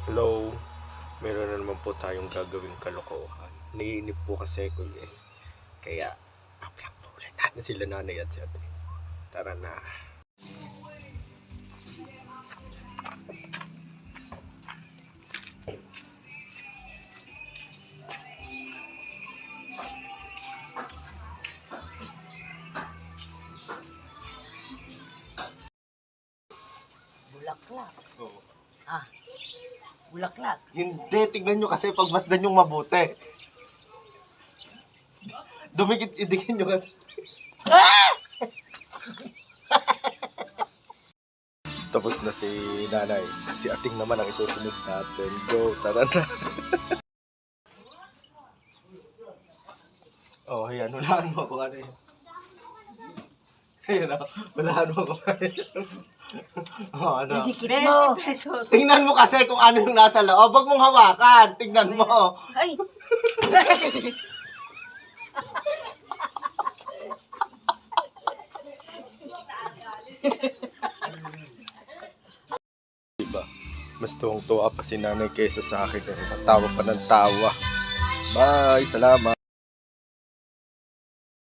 Hello, meron na naman po tayong gagawing kalokohan. Naiinip po kasi ko eh. Kaya, upload po ulit natin sila nanay at si ate. Tara na. Bulaklak. Oo. Bulaklak. Hindi, tignan nyo kasi pagmasdan yung mabuti. Idikit nyo kasi. Tapos na si nanay. Si ating naman ang isusunod natin. Go, tara na. Oh, ayan. Walaan mo ako ano yun. Ayan o. Walaan mo ako. Oh, ano. Didikit mo. 20 pesos. Tingnan mo kasi kung ano yung nasa loob. Huwag mong hawakan. Tingnan mo. Ay! Diba? Mas tuwang-tuwa pa si nanay kaysa sa akin. Tawa pa ng tawa. Bye! Salamat!